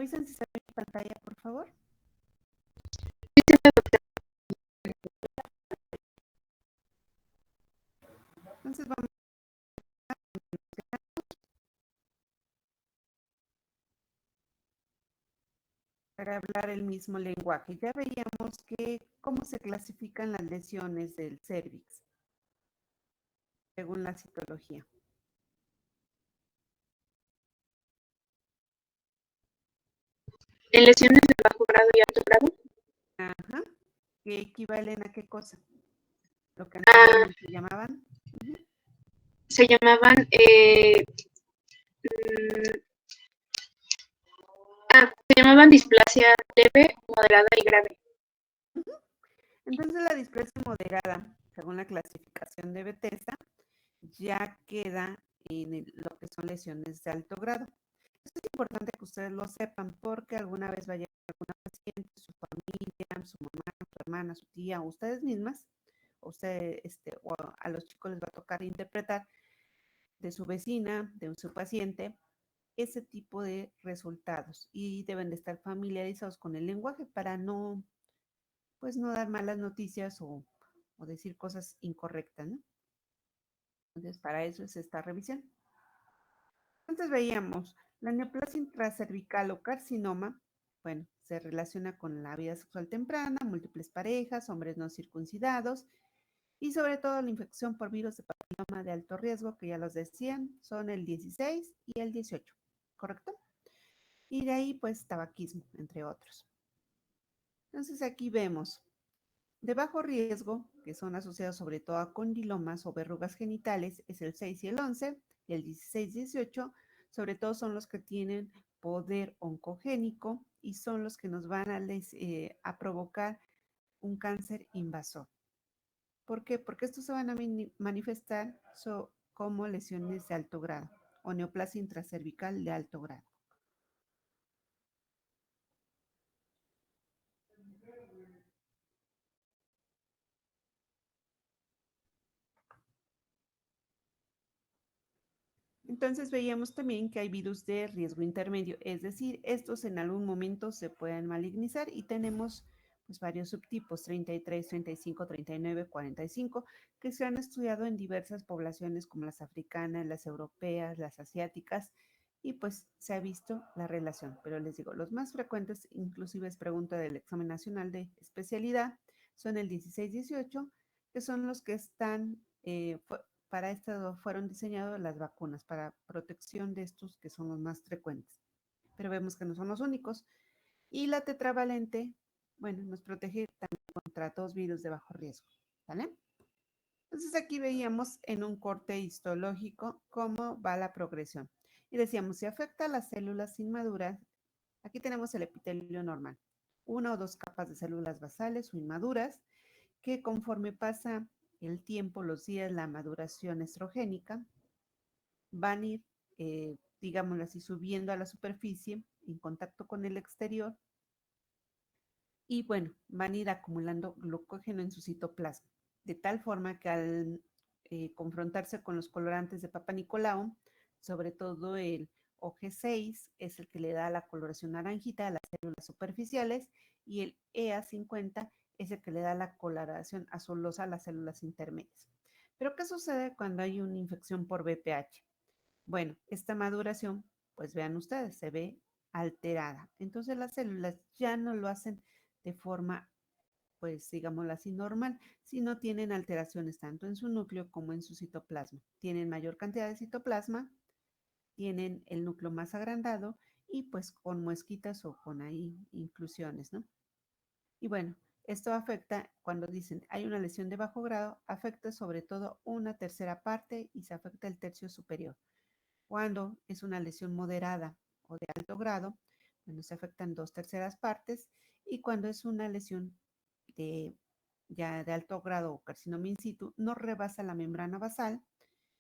revisen si se ve mi pantalla, por favor. Entonces vamos para hablar el mismo lenguaje. Ya veíamos que cómo se clasifican las lesiones del cérvix según la citología. ¿En lesiones de bajo grado y alto grado? Ajá. ¿Que equivalen a qué cosa? Lo que anteriormente llamaban. Se llamaban se llamaban displasia leve, moderada y grave. Entonces la displasia moderada, según la clasificación de Bethesda, ya queda en lo que son lesiones de alto grado. Esto es importante que ustedes lo sepan porque alguna vez va a llegar alguna paciente, su familia, su mamá, su hermana, su tía, o ustedes mismas, o a los chicos les va a tocar interpretar de su vecina, de su paciente, ese tipo de resultados y deben de estar familiarizados con el lenguaje para no, pues no dar malas noticias o decir cosas incorrectas, ¿no? Entonces, para eso es esta revisión. Entonces veíamos la neoplasia intracervical o carcinoma, bueno, se relaciona con la vida sexual temprana, múltiples parejas, hombres no circuncidados y sobre todo la infección por virus de papiloma de alto riesgo, que ya los decían, son el 16 y el 18, ¿correcto? Y de ahí, pues, tabaquismo, entre otros. Entonces aquí vemos de bajo riesgo, que son asociados sobre todo a condilomas o verrugas genitales, es el 6 y el 11, y el 16-18, sobre todo son los que tienen poder oncogénico y son los que nos van a provocar un cáncer invasor. ¿Por qué? Porque estos se van a manifestar como lesiones de alto grado o neoplasia intracervical de alto grado. Entonces veíamos también que hay virus de riesgo intermedio, es decir, estos en algún momento se pueden malignizar y tenemos pues varios subtipos, 33, 35, 39, 45, que se han estudiado en diversas poblaciones como las africanas, las europeas, las asiáticas, y pues se ha visto la relación. Pero les digo, los más frecuentes, inclusive es pregunta del examen nacional de especialidad, son el 16-18, que son los que están para esto fueron diseñadas las vacunas para protección de estos que son los más frecuentes. Pero vemos que no son los únicos. Y la tetravalente, bueno, nos protege también contra dos virus de bajo riesgo. ¿Vale? Entonces aquí veíamos en un corte histológico cómo va la progresión. Y decíamos, si afecta a las células inmaduras, aquí tenemos el epitelio normal. Una o dos capas de células basales o inmaduras que conforme pasa el tiempo, los días, la maduración estrogénica, van a ir, digámoslo así, subiendo a la superficie en contacto con el exterior y bueno, van a ir acumulando glucógeno en su citoplasma, de tal forma que al confrontarse con los colorantes de Papa Nicolau, sobre todo el OG6 es el que le da la coloración naranjita a las células superficiales y el EA50 es el que le da la coloración azulosa a las células intermedias. Pero ¿qué sucede cuando hay una infección por BPH? Bueno, esta maduración, pues vean ustedes, se ve alterada. Entonces las células ya no lo hacen de forma, pues digámoslo así, normal, sino tienen alteraciones tanto en su núcleo como en su citoplasma. Tienen mayor cantidad de citoplasma, tienen el núcleo más agrandado y pues con muesquitas o con ahí inclusiones, ¿no? Y bueno, esto afecta, cuando dicen hay una lesión de bajo grado, afecta sobre todo una tercera parte y se afecta el tercio superior. Cuando es una lesión moderada o de alto grado, bueno, se afectan dos terceras partes. Y cuando es una lesión de, ya de alto grado o carcinoma in situ, no rebasa la membrana basal,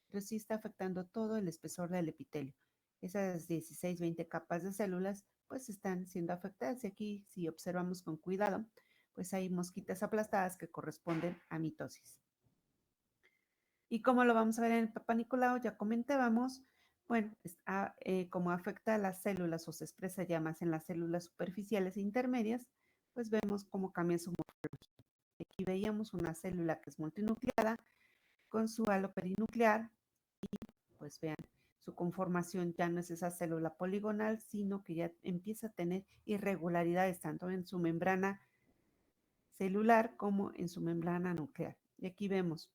pero sí está afectando todo el espesor del epitelio. Esas 16, 20 capas de células pues están siendo afectadas y aquí si observamos con cuidado, pues hay mosquitas aplastadas que corresponden a mitosis. ¿Y cómo lo vamos a ver en el Papa Nicolau? Ya comentábamos, Bueno, como afecta a las células o se expresa ya más en las células superficiales e intermedias, pues vemos cómo cambia su morfología. Aquí veíamos una célula que es multinucleada con su halo perinuclear y pues vean, su conformación ya no es esa célula poligonal, sino que ya empieza a tener irregularidades tanto en su membrana celular como en su membrana nuclear. Y aquí vemos,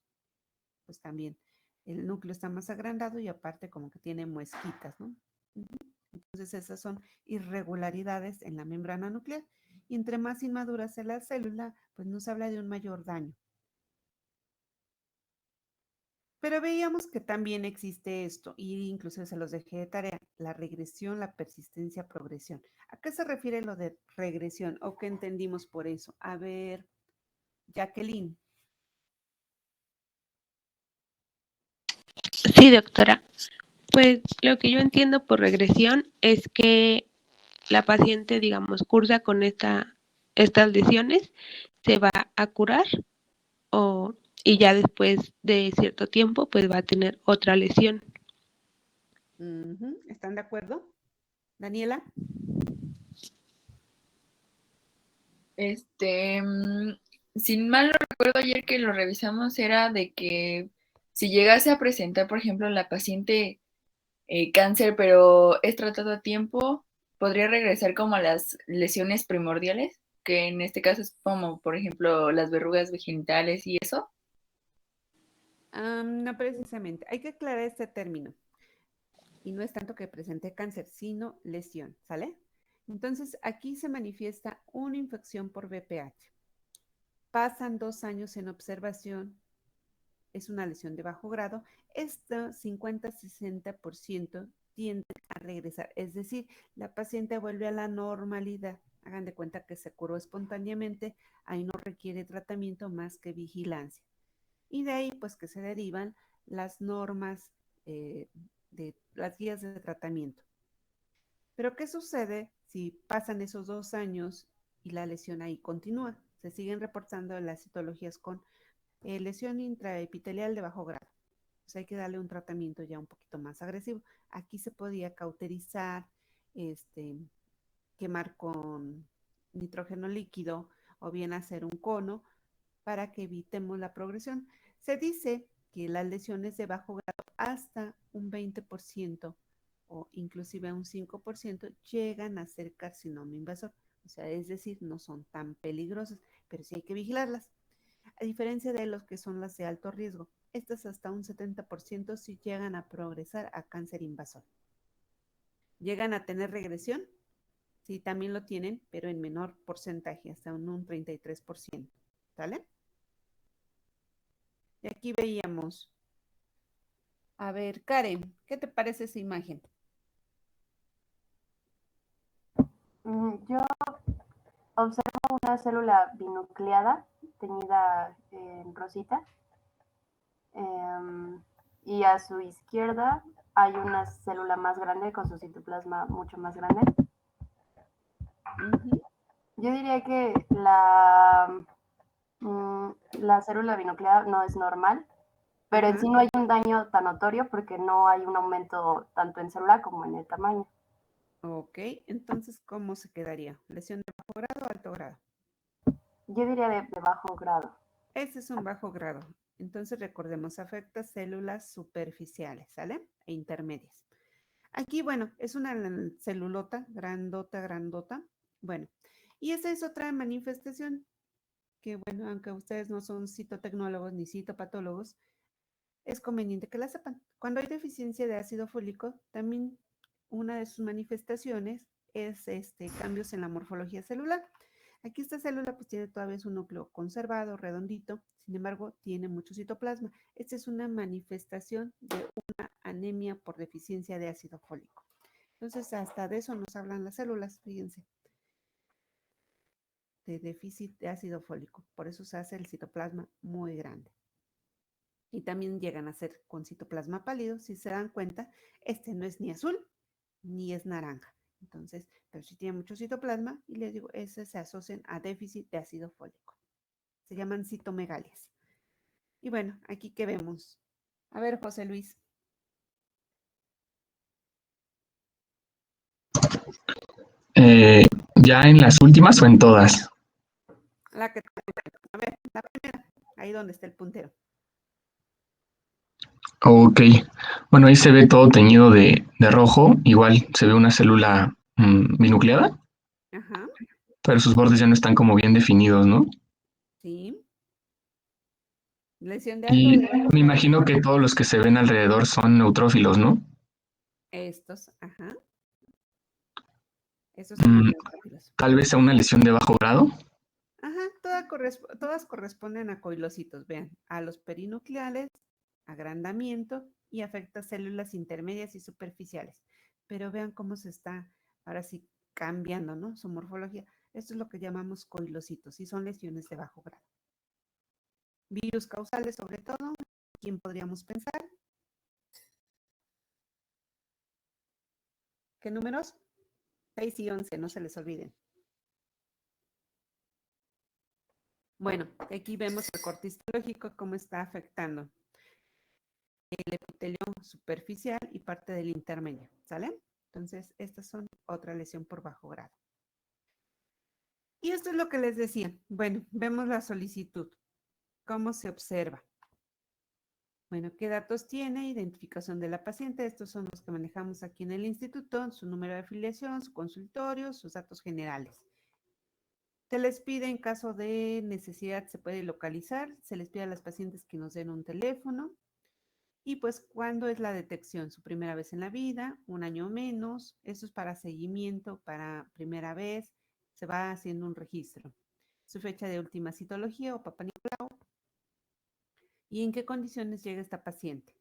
pues también el núcleo está más agrandado y aparte como que tiene muesquitas, ¿no? Entonces esas son irregularidades en la membrana nuclear. Y entre más inmadura sea la célula, pues nos habla de un mayor daño. Pero veíamos que también existe esto, y incluso se los dejé de tarea, la regresión, la persistencia, progresión. ¿A qué se refiere lo de regresión o qué entendimos por eso? A ver, Jacqueline. Sí, doctora. Pues lo que yo entiendo por regresión es que la paciente, digamos, cursa con estas lesiones, se va a curar o, y ya después de cierto tiempo, pues va a tener otra lesión. ¿Están de acuerdo? Daniela. Si mal no recuerdo ayer que lo revisamos, era de que si llegase a presentar, por ejemplo, la paciente cáncer, pero es tratado a tiempo, podría regresar como a las lesiones primordiales, que en este caso es como, por ejemplo, las verrugas genitales y eso. No precisamente. Hay que aclarar este término. Y no es tanto que presente cáncer, sino lesión, ¿sale? Entonces, aquí se manifiesta una infección por VPH. Pasan 2 años en observación, es una lesión de bajo grado. Esto 50-60% tiende a regresar, es decir, la paciente vuelve a la normalidad. Hagan de cuenta que se curó espontáneamente, ahí no requiere tratamiento más que vigilancia. Y de ahí, pues, que se derivan las normas de las guías de tratamiento. Pero, ¿qué sucede si pasan esos 2 años y la lesión ahí continúa? Se siguen reportando las citologías con lesión intraepitelial de bajo grado. Pues hay que darle un tratamiento ya un poquito más agresivo. Aquí se podía cauterizar, quemar con nitrógeno líquido o bien hacer un cono para que evitemos la progresión. Se dice que las lesiones de bajo grado hasta un 20% o inclusive un 5% llegan a ser carcinoma invasor. O sea, es decir, no son tan peligrosas, pero sí hay que vigilarlas. A diferencia de los que son las de alto riesgo, estas hasta un 70% sí llegan a progresar a cáncer invasor. ¿Llegan a tener regresión? Sí, también lo tienen, pero en menor porcentaje, hasta un 33%. ¿Sale? Y aquí veíamos. A ver, Karen, ¿qué te parece esa imagen? Yo observo una célula binucleada teñida en rosita, y a su izquierda hay una célula más grande con su citoplasma mucho más grande. Yo diría que la célula binucleada no es normal, pero en sí no hay un daño tan notorio porque no hay un aumento tanto en célula como en el tamaño. Ok, entonces, ¿cómo se quedaría? ¿Lesión de bajo grado o alto grado? Yo diría de bajo grado. Ese es un bajo grado. Entonces, recordemos, afecta células superficiales, ¿sale? E intermedias. Aquí, bueno, es una celulota, grandota, grandota. Bueno, y esa es otra manifestación que, bueno, aunque ustedes no son citotecnólogos ni citopatólogos, es conveniente que la sepan. Cuando hay deficiencia de ácido fólico, también una de sus manifestaciones es cambios en la morfología celular. Aquí esta célula pues tiene todavía su núcleo conservado, redondito, sin embargo tiene mucho citoplasma. Esta es una manifestación de una anemia por deficiencia de ácido fólico. Entonces hasta de eso nos hablan las células, fíjense, de déficit de ácido fólico. Por eso se hace el citoplasma muy grande. Y también llegan a ser con citoplasma pálido. Si se dan cuenta, este no es ni azul ni es naranja. Entonces, pero sí tiene mucho citoplasma y les digo, ese se asocian a déficit de ácido fólico. Se llaman citomegalias. Y bueno, aquí que vemos. A ver, José Luis. ¿Ya en las últimas o en todas? La que a ver, la primera, ahí donde está el puntero. Ok. Bueno, ahí se ve todo teñido de rojo. Igual se ve una célula binucleada, Ajá, pero sus bordes ya no están como bien definidos, ¿no? sí. Lesión de alto o Y de bajo me grado. imagino que todos los que se ven alrededor son neutrófilos, ¿no? Estos, ajá. Esos son los Mm, neutrófilos. Tal vez sea una lesión de bajo grado. Ajá, todas corresponden a coilocitos, vean, a los perinucleales, agrandamiento y afecta células intermedias y superficiales. Pero vean cómo se está ahora sí cambiando, ¿no? Su morfología. Esto es lo que llamamos coilocitos y son lesiones de bajo grado. Virus causales, sobre todo, ¿quién podríamos pensar? ¿Qué números? 6 y 11, no se les olviden. Bueno, aquí vemos el corte histológico, cómo está afectando el epitelio superficial y parte del intermedio, ¿sale? Entonces, estas son otra lesión por bajo grado. Y esto es lo que les decía. Bueno, vemos la solicitud. ¿Cómo se observa? Bueno, ¿qué datos tiene? Identificación de la paciente. Estos son los que manejamos aquí en el instituto, su número de afiliación, su consultorio, sus datos generales. Se les pide en caso de necesidad, se puede localizar, se les pide a las pacientes que nos den un teléfono. Y pues, ¿cuándo es la detección? Su primera vez en la vida, un año o menos. Eso es para seguimiento, para primera vez. Se va haciendo un registro. Su fecha de última citología o Papá Nicolau. ¿Y en qué condiciones llega esta paciente?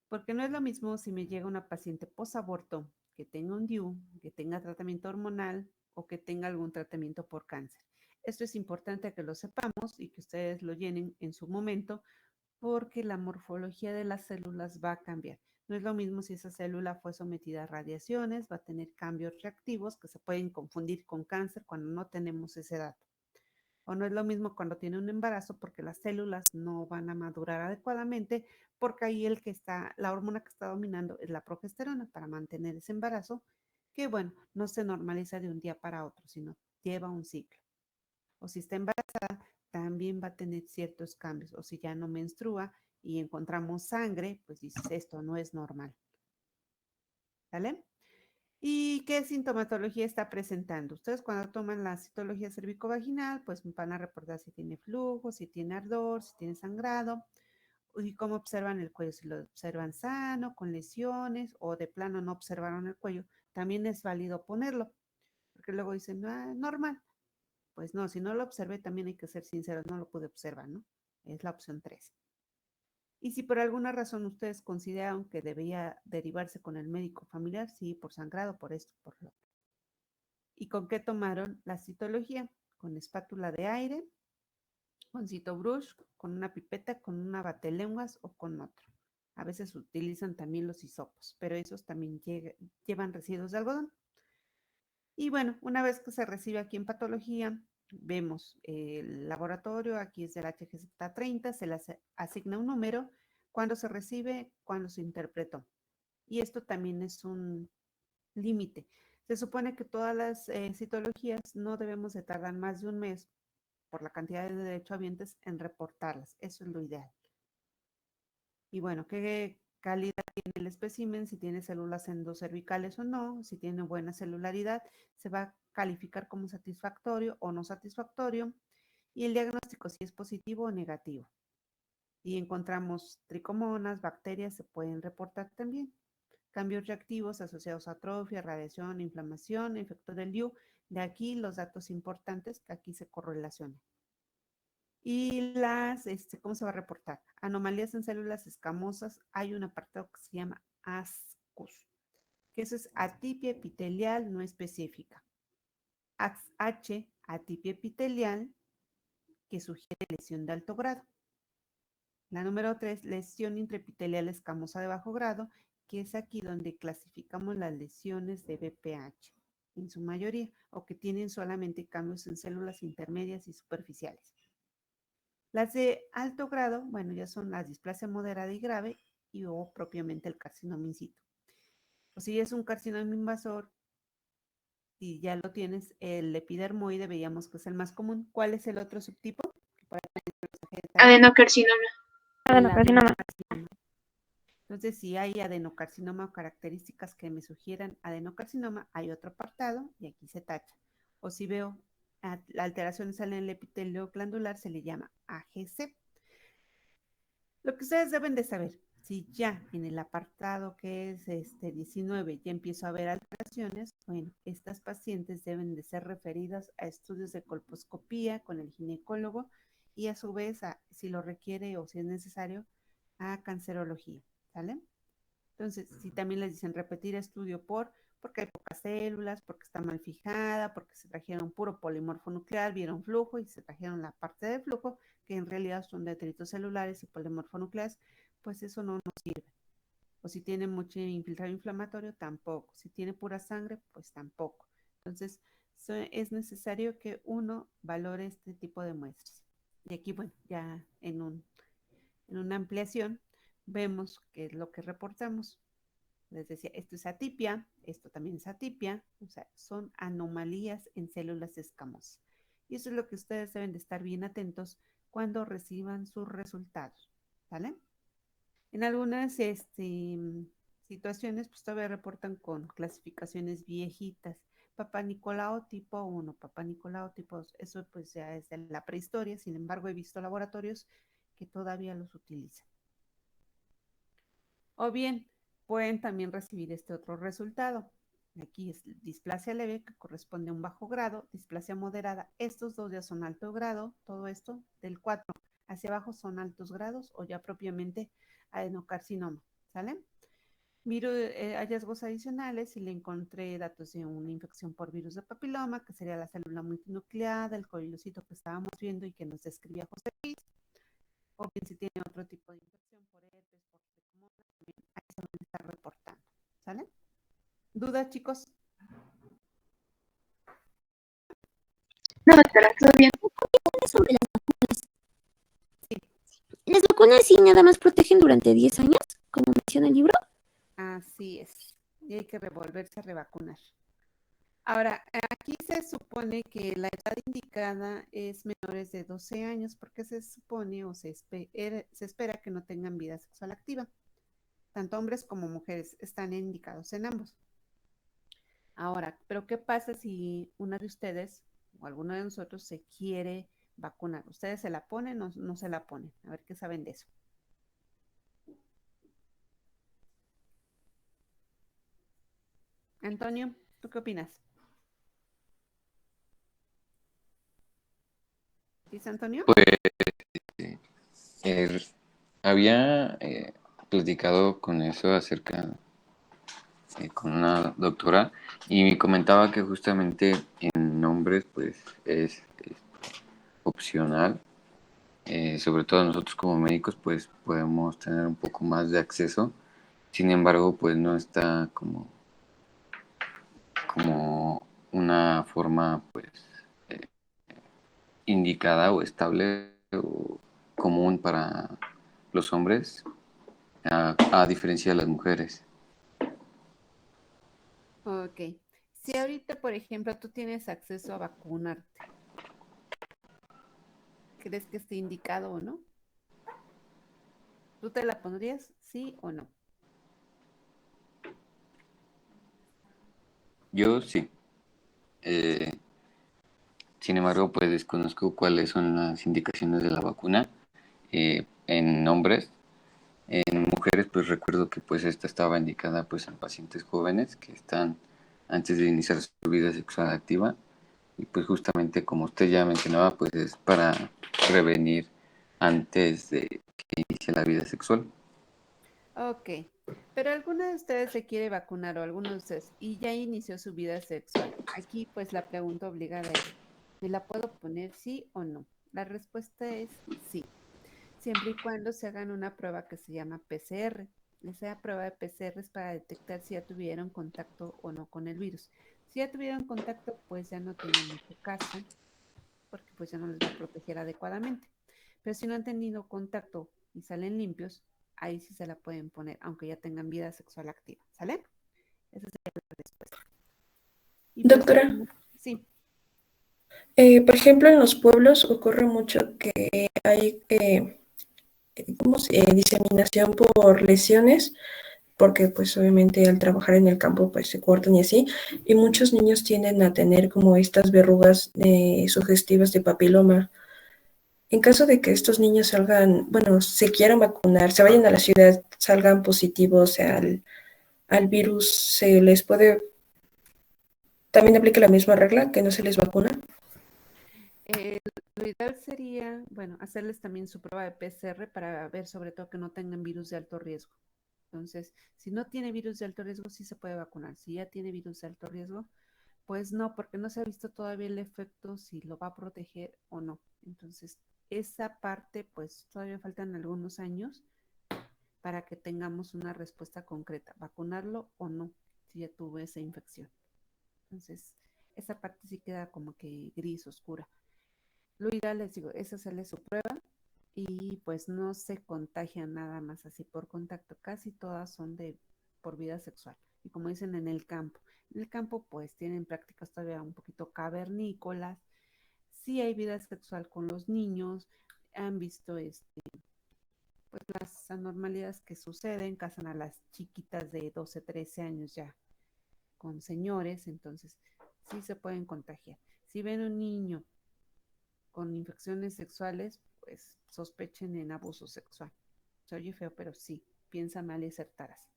Porque no es lo mismo si me llega una paciente posaborto, que tenga un DIU, que tenga tratamiento hormonal o que tenga algún tratamiento por cáncer. Esto es importante que lo sepamos y que ustedes lo llenen en su momento porque la morfología de las células va a cambiar. No es lo mismo si esa célula fue sometida a radiaciones, va a tener cambios reactivos que se pueden confundir con cáncer cuando no tenemos ese dato. O no es lo mismo cuando tiene un embarazo porque las células no van a madurar adecuadamente porque ahí la hormona que está dominando es la progesterona para mantener ese embarazo que, bueno, no se normaliza de un día para otro, sino lleva un ciclo. O si está embarazada, también va a tener ciertos cambios. O si ya no menstrua y encontramos sangre, pues dices, esto no es normal. ¿Vale? ¿Y qué sintomatología está presentando? Ustedes cuando toman la citología cervicovaginal, pues van a reportar si tiene flujo, si tiene ardor, si tiene sangrado, y cómo observan el cuello, si lo observan sano, con lesiones, o de plano no observaron el cuello, también es válido ponerlo, porque luego dicen, ah, normal. Pues no, si no lo observé, también hay que ser sinceros, no lo pude observar, ¿no? Es la opción 3. Y si por alguna razón ustedes consideran que debía derivarse con el médico familiar, sí, por sangrado, por esto, por lo otro. ¿Y con qué tomaron la citología? Con espátula de aire, con citobrush, con una pipeta, con una batelenguas o con otro. A veces utilizan también los hisopos, pero esos también llevan residuos de algodón. Y bueno, una vez que se recibe aquí en patología, vemos el laboratorio, aquí es del HGZ30, se le asigna un número, cuando se recibe, cuando se interpretó. Y esto también es un límite. Se supone que todas las citologías no debemos de tardar más de un mes por la cantidad de derechohabientes en reportarlas. Eso es lo ideal. Y bueno, ¿qué calidad tiene el espécimen? Si tiene células endocervicales o no, si tiene buena celularidad, se va a calificar como satisfactorio o no satisfactorio. Y el diagnóstico si es positivo o negativo. Y encontramos tricomonas, bacterias, se pueden reportar también. Cambios reactivos asociados a atrofia, radiación, inflamación, efecto del DIU. De aquí los datos importantes que aquí se correlacionan. Y ¿cómo se va a reportar? Anomalías en células escamosas. Hay un apartado que se llama ASCUS, que eso es atipia epitelial no específica. H, atipia epitelial, que sugiere lesión de alto grado. La número 3, lesión intraepitelial escamosa de bajo grado, que es aquí donde clasificamos las lesiones de BPH, en su mayoría, o que tienen solamente cambios en células intermedias y superficiales. Las de alto grado, bueno, ya son la displasia moderada y grave o propiamente el carcinoma in situ. O si es un carcinoma invasor, si ya lo tienes, el epidermoide veíamos que es el más común. ¿Cuál es el otro subtipo? Adenocarcinoma. El Adenocarcinoma. adenocarcinoma. Entonces, si hay adenocarcinoma o características que me sugieran adenocarcinoma, hay otro apartado y aquí se tacha. O si veo alteraciones en el epitelio glandular, se le llama AGC. Lo que ustedes deben de saber, si ya en el apartado que es 19 ya empiezo a ver alteraciones, bueno, estas pacientes deben de ser referidas a estudios de colposcopía con el ginecólogo y a su vez, si lo requiere o si es necesario, a cancerología, ¿sale? Entonces, si también les dicen repetir estudio porque hay pocas células, porque está mal fijada, porque se trajeron puro polimorfo nuclear, vieron flujo y se trajeron la parte del flujo, que en realidad son detritos celulares y polimorfo nucleares, pues eso no nos sirve. O si tiene mucho infiltrado inflamatorio, tampoco. Si tiene pura sangre, pues tampoco. Entonces, es necesario que uno valore este tipo de muestras. Y aquí, bueno, ya en una ampliación, vemos qué es lo que reportamos. Les decía, esto es atipia, esto también es atipia, o sea, son anomalías en células escamosas. Y eso es lo que ustedes deben de estar bien atentos cuando reciban sus resultados, ¿vale? En algunas situaciones, pues todavía reportan con clasificaciones viejitas. Papá Nicolau tipo 1, Papá Nicolau tipo 2, eso pues ya es de la prehistoria, sin embargo he visto laboratorios que todavía los utilizan. O bien, pueden también recibir este otro resultado. Aquí es displasia leve, que corresponde a un bajo grado, displasia moderada. Estos dos ya son alto grado, todo esto del 4 hacia abajo son altos grados o ya propiamente adenocarcinoma, ¿sale? Hallazgos adicionales, y le encontré datos de una infección por virus de papiloma, que sería la célula multinucleada, el coriocito que estábamos viendo y que nos describía José Luis, o bien si tiene otro tipo de infección por herpes, por tricomonas, también ahí se van a estar reportando, ¿sale? ¿Dudas, chicos? No, doctora, todo bien. Sobre las vacunas sí nada más protegen durante 10 años, como menciona el libro. Así es. Y hay que volverse a revacunar. Ahora, aquí se supone que la edad indicada es menores de 12 años porque se supone o se espera que no tengan vida sexual activa. Tanto hombres como mujeres están indicados en ambos. Ahora, ¿pero qué pasa si una de ustedes o alguno de nosotros se quiere vacunar? ¿Ustedes se la ponen o no se la ponen? A ver qué saben de eso. Antonio, ¿tú qué opinas? ¿Sí, Antonio? Pues había platicado con eso acerca con una doctora y me comentaba que justamente en hombres pues es opcional. Sobre todo nosotros como médicos pues podemos tener un poco más de acceso. Sin embargo, pues no está como una forma pues eh, indicada o estable o común para los hombres, a diferencia de las mujeres. Ok. Si ahorita, por ejemplo, tú tienes acceso a vacunarte, ¿crees que esté indicado o no? ¿Tú te la pondrías, sí o no? Yo sí. Eh, Sin embargo, pues desconozco cuáles son las indicaciones de la vacuna en hombres. En mujeres, pues recuerdo que pues esta estaba indicada pues en pacientes jóvenes que están antes de iniciar su vida sexual activa y pues justamente como usted ya mencionaba, pues es para prevenir antes de que inicie la vida sexual. Ok. Pero alguna de ustedes se quiere vacunar o alguno de ustedes y ya inició su vida sexual. Aquí pues la pregunta obligada es, ¿me la puedo poner sí o no? La respuesta es sí, siempre y cuando se hagan una prueba que se llama PCR. Esa prueba de PCR es para detectar si ya tuvieron contacto o no con el virus. Si ya tuvieron contacto, pues ya no tiene mucho caso, porque pues ya no les va a proteger adecuadamente. Pero si no han tenido contacto y salen limpios, ahí sí se la pueden poner, aunque ya tengan vida sexual activa, ¿sale? Esa sería la respuesta. Y pues, Doctora, sí, por ejemplo, en los pueblos ocurre mucho que hay ¿cómo diseminación por lesiones, porque pues obviamente al trabajar en el campo pues se cortan y así, y muchos niños tienden a tener como estas verrugas sugestivas de papiloma. En caso de que estos niños salgan, bueno, se quieran vacunar, se vayan a la ciudad, salgan positivos al virus, ¿se les puede, también aplica la misma regla, que no se les vacuna? lo ideal sería, bueno, hacerles también su prueba de PCR para ver sobre todo que no tengan virus de alto riesgo. Entonces, si no tiene virus de alto riesgo, sí se puede vacunar. Si ya tiene virus de alto riesgo, pues no, porque no se ha visto todavía el efecto si lo va a proteger o no. Entonces, esa parte, pues todavía faltan algunos años para que tengamos una respuesta concreta, vacunarlo o no, si ya tuvo esa infección. Entonces, esa parte sí queda como que gris, oscura. Lo ideal, les digo, es hacerle su prueba y pues no se contagian nada más así por contacto. Casi todas son por vida sexual. Y como dicen en el campo pues tienen prácticas todavía un poquito cavernícolas. Sí hay vida sexual con los niños, han visto pues las anormalidades que suceden, casan a las chiquitas de 12, 13 años ya con señores, entonces sí se pueden contagiar. Si ven un niño con infecciones sexuales, pues sospechen en abuso sexual. Se oye feo, pero sí, piensa mal y acertarás.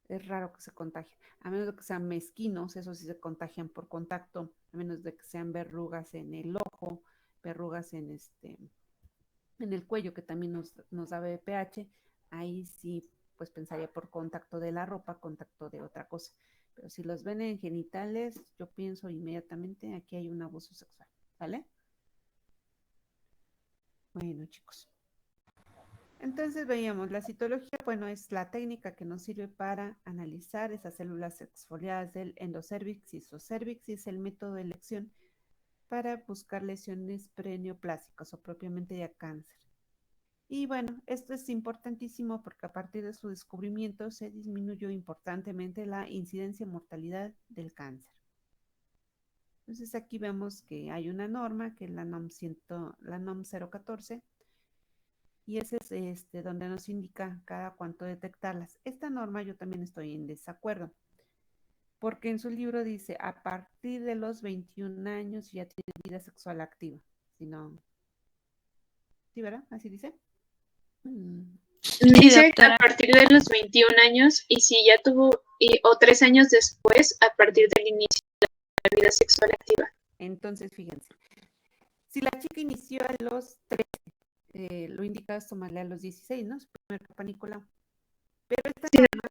Es raro que se contagien, a menos de que sean mezquinos, eso sí se contagian por contacto, a menos de que sean verrugas en el ojo, verrugas en el cuello, que también nos da BPH, ahí sí, pues pensaría por contacto de la ropa, contacto de otra cosa. Pero si los ven en genitales, yo pienso inmediatamente aquí hay un abuso sexual, ¿vale? Bueno, chicos. Entonces veíamos, la citología, bueno, es la técnica que nos sirve para analizar esas células exfoliadas del endocérvix y isocérvix y es el método de elección para buscar lesiones preneoplásicas o propiamente ya cáncer. Y bueno, esto es importantísimo porque a partir de su descubrimiento se disminuyó importantemente la incidencia y mortalidad del cáncer. Entonces aquí vemos que hay una norma que es la NOM 014 y ese es donde nos indica cada cuánto detectarlas. Esta norma yo también estoy en desacuerdo, porque en su libro dice a partir de los 21 años ya tiene vida sexual activa. Si no, ¿sí, verdad? Así dice. Dice a doctora. partir de los 21 años y si ya tuvo, o 3 años después, a partir del inicio de la vida sexual activa. Entonces, fíjense, si la chica inició a los 13, lo indica es tomarle a los 16, ¿no? Su primer capanícola. Pero esta Sí, norma,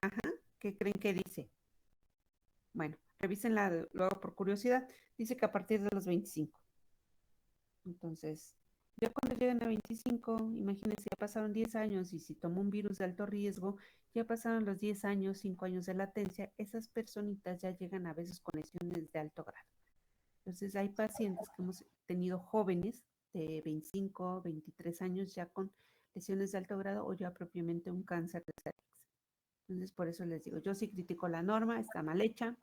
ajá, ¿qué creen que dice? Bueno, revísenla luego por curiosidad. Dice que a partir de los 25. Entonces, ya cuando llegan a 25, imagínense, ya pasaron 10 años y si tomó un virus de alto riesgo, ya pasaron los 10 años, 5 años de latencia, esas personitas ya llegan a veces con lesiones de alto grado. Entonces, hay pacientes que hemos tenido jóvenes de 25, 23 años ya con lesiones de alto grado o ya propiamente un cáncer de cervix. Entonces, por eso les digo, yo sí critico la norma, está mal hecha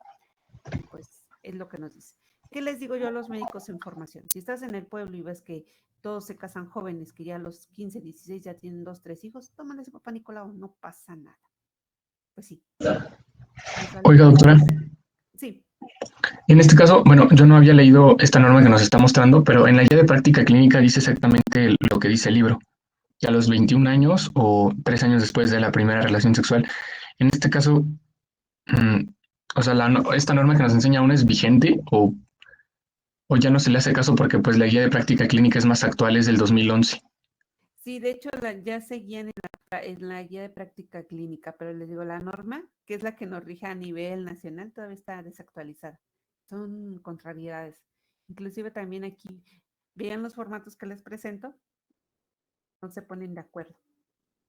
y pues es lo que nos dice. ¿Qué les digo yo a los médicos en formación? Si estás en el pueblo y ves que todos se casan jóvenes, que ya a los 15, 16 ya tienen 2, 3 hijos, tómale ese papá Nicolau, no pasa nada. Pues sí. Oiga, doctora, Sí. en este caso, bueno, yo no había leído esta norma que nos está mostrando, pero en la guía de práctica clínica dice exactamente lo que dice el libro, que a los 21 años o 3 años después de la primera relación sexual. En este caso, o sea, esta norma que nos enseña aún es vigente o ya no se le hace caso porque pues la guía de práctica clínica es más actual, es del 2011. Sí, de hecho ya seguían en la guía de práctica clínica, pero les digo, la norma, que es la que nos rige a nivel nacional, todavía está desactualizada. Son contrariedades. Inclusive también aquí, vean los formatos que les presento, no se ponen de acuerdo.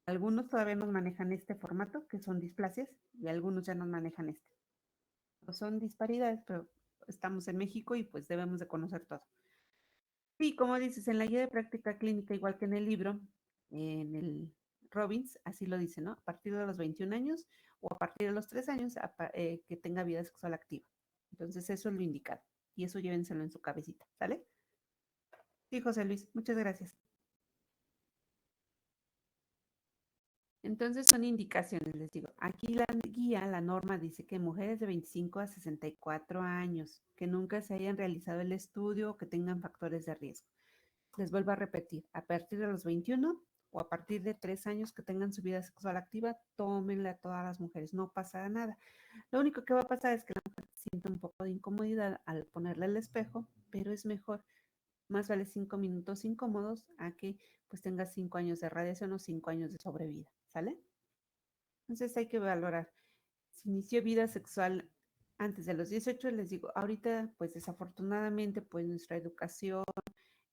Algunos todavía nos manejan este formato, que son displasias, y algunos ya nos manejan este. No son disparidades, pero estamos en México y pues debemos de conocer todo. Sí, como dices, en la guía de práctica clínica, igual que en el libro, en el Robbins, así lo dice, ¿no? A partir de los 21 años o a partir de los 3 años que tenga vida sexual activa. Entonces eso es lo indicado. Y eso llévenselo en su cabecita, ¿sale? Sí, José Luis, muchas gracias. Entonces son indicaciones, les digo. Aquí la guía, la norma dice que mujeres de 25 a 64 años que nunca se hayan realizado el estudio o que tengan factores de riesgo. Les vuelvo a repetir, a partir de los 21 o a partir de 3 años que tengan su vida sexual activa, tómenla a todas las mujeres, no pasa nada. Lo único que va a pasar es que la mujer siente un poco de incomodidad al ponerle el espejo, pero es mejor. Más vale 5 minutos incómodos a que pues tengas 5 años de radiación o 5 años de sobrevida, ¿sale? Entonces hay que valorar. Si inició vida sexual antes de los 18, les digo, ahorita pues desafortunadamente pues nuestra educación,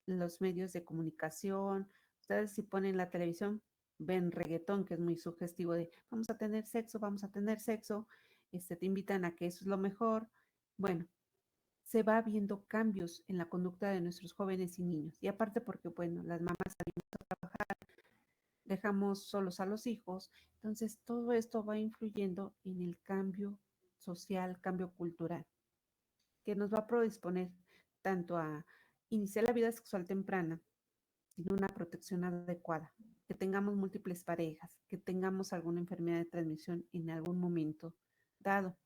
los medios de comunicación, ustedes si ponen la televisión, ven reggaetón, que es muy sugestivo de vamos a tener sexo, te invitan a que eso es lo mejor. Bueno, se va viendo cambios en la conducta de nuestros jóvenes y niños. Y aparte porque, bueno, las mamás salimos a trabajar, dejamos solos a los hijos, entonces todo esto va influyendo en el cambio social, cambio cultural, que nos va a predisponer tanto a iniciar la vida sexual temprana sin una protección adecuada, que tengamos múltiples parejas, que tengamos alguna enfermedad de transmisión en algún momento dado.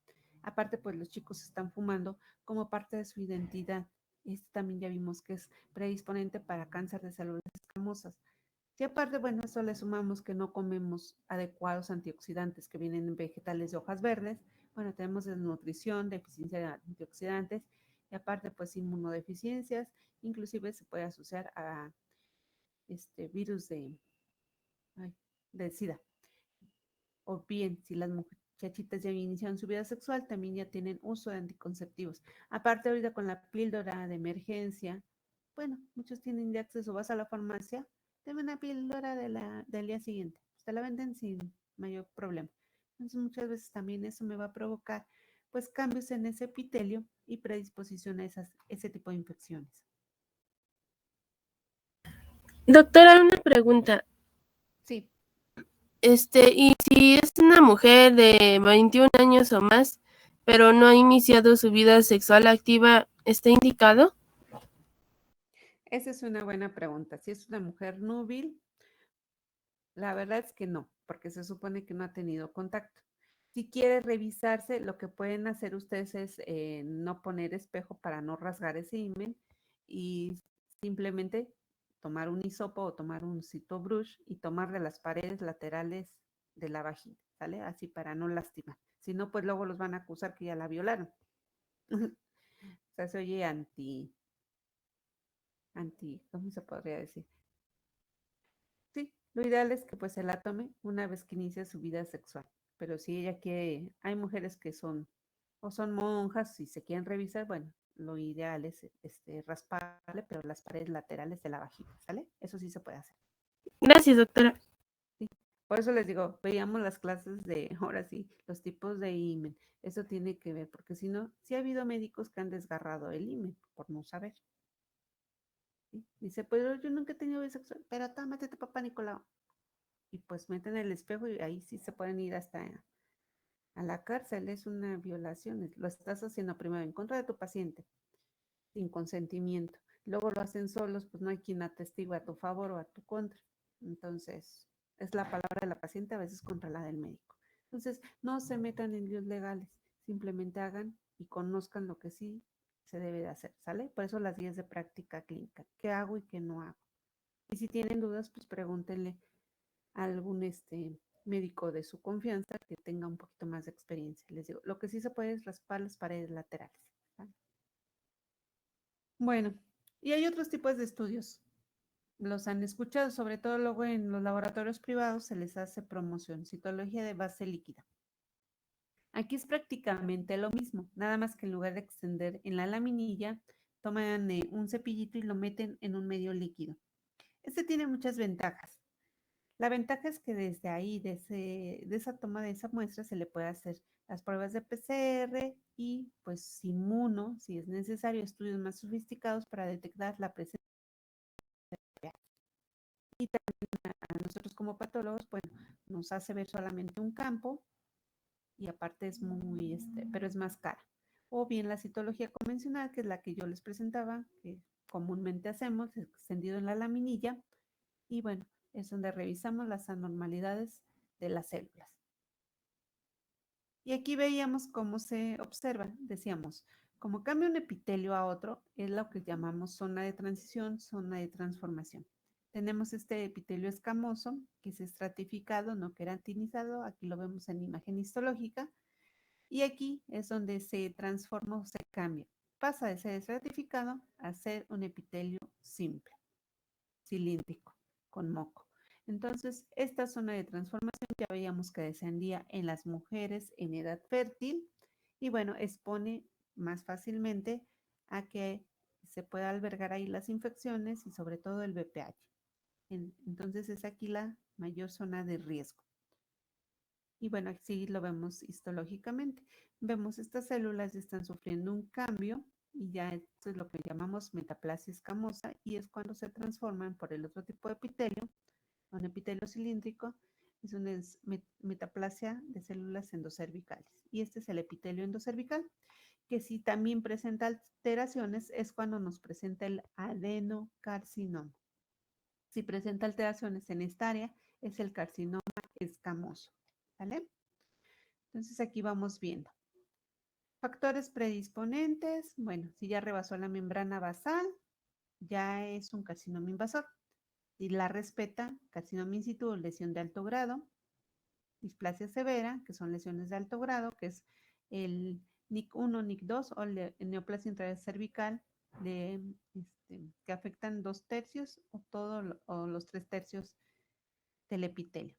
Aparte, pues los chicos están fumando como parte de su identidad. Este también ya vimos que es predisponente para cáncer de células escamosas. Y aparte, bueno, eso le sumamos que no comemos adecuados antioxidantes que vienen en vegetales de hojas verdes. Bueno, tenemos desnutrición, deficiencia de antioxidantes y aparte, pues inmunodeficiencias, inclusive se puede asociar a virus de SIDA. O bien, si las muchachitas ya iniciaron su vida sexual, también ya tienen uso de anticonceptivos. Aparte, ahorita con la píldora de emergencia, bueno, muchos tienen de acceso, vas a la farmacia, dame una píldora del día siguiente. Pues te la venden sin mayor problema. Entonces, muchas veces también eso me va a provocar pues cambios en ese epitelio y predisposición a ese tipo de infecciones. Doctora, una pregunta. Sí. Y si es una mujer de 21 años o más, pero no ha iniciado su vida sexual activa, ¿está indicado? Esa es una buena pregunta. Si es una mujer núbil, la verdad es que no, porque se supone que no ha tenido contacto. Si quiere revisarse, lo que pueden hacer ustedes es no poner espejo para no rasgar ese himen y simplemente tomar un hisopo o tomar un citobrush y tomar de las paredes laterales de la vagina, ¿sale? Así para no lastimar. Si no, pues luego los van a acusar que ya la violaron. O sea, se oye ¿cómo se podría decir? Sí, lo ideal es que pues se la tome una vez que inicie su vida sexual. Pero si ella quiere, hay mujeres que son o son monjas y se quieren revisar, bueno, lo ideal es rasparle, pero las paredes laterales de la vagina, ¿sale? Eso sí se puede hacer. Gracias, doctora. Sí. Por eso les digo, veíamos las clases de, ahora sí, los tipos de himen. Eso tiene que ver, porque si no, sí ha habido médicos que han desgarrado el himen por no saber. ¿Sí? Dice, pues yo nunca he tenido vida sexual, pero tómate tu papá Nicolau. Y pues meten el espejo y ahí sí se pueden ir hasta a la cárcel. Es una violación. Lo estás haciendo primero en contra de tu paciente, sin consentimiento. Luego lo hacen solos, pues no hay quien atestigue a tu favor o a tu contra. Entonces, es la palabra de la paciente a veces contra la del médico. Entonces, no se metan en líos legales, simplemente hagan y conozcan lo que sí se debe de hacer, ¿sale? Por eso las guías de práctica clínica, qué hago y qué no hago. Y si tienen dudas, pues pregúntenle a algún médico de su confianza que tenga un poquito más de experiencia. Les digo, lo que sí se puede es raspar las paredes laterales, ¿vale? Bueno, y hay otros tipos de estudios. Los han escuchado, sobre todo luego en los laboratorios privados se les hace promoción, citología de base líquida. Aquí es prácticamente lo mismo, nada más que en lugar de extender en la laminilla, toman un cepillito y lo meten en un medio líquido. Este tiene muchas ventajas. La ventaja es que desde ahí, de esa toma de esa muestra, se le puede hacer las pruebas de PCR y pues inmuno, si es necesario, estudios más sofisticados para detectar la presencia. Y también a nosotros como patólogos, bueno, nos hace ver solamente un campo y aparte es muy, pero es más cara. o bien la citología convencional, que es la que yo les presentaba, que comúnmente hacemos, extendido en la laminilla, y bueno, es donde revisamos las anormalidades de las células. Y aquí veíamos cómo se observa, decíamos, como cambia un epitelio a otro, es lo que llamamos zona de transición, zona de transformación. Tenemos este epitelio escamoso, que es estratificado, no queratinizado, aquí lo vemos en imagen histológica, y aquí es donde se transforma o se cambia. Pasa de ser estratificado a ser un epitelio simple, cilíndrico, con moco. Entonces, esta zona de transformación ya veíamos que descendía en las mujeres en edad fértil y bueno, expone más fácilmente a que se pueda albergar ahí las infecciones y sobre todo el BPH. Entonces es aquí la mayor zona de riesgo. Y bueno, aquí lo vemos histológicamente. Vemos estas células están sufriendo un cambio y ya esto es lo que llamamos metaplasia escamosa y es cuando se transforman por el otro tipo de epitelio, un epitelio cilíndrico, es una metaplasia de células endocervicales. Y este es el epitelio endocervical, que si también presenta alteraciones es cuando nos presenta el adenocarcinoma. Si presenta alteraciones en esta área es el carcinoma escamoso. ¿Vale? Entonces aquí vamos viendo. Factores predisponentes, bueno, si ya rebasó la membrana basal, ya es un carcinoma invasor. Si la respeta, carcinoma in situ, lesión de alto grado, displasia severa, que son lesiones de alto grado, que es el NIC1, NIC2 o neoplasia intracervical que afectan 2/3 o o los 3/3 del epitelio.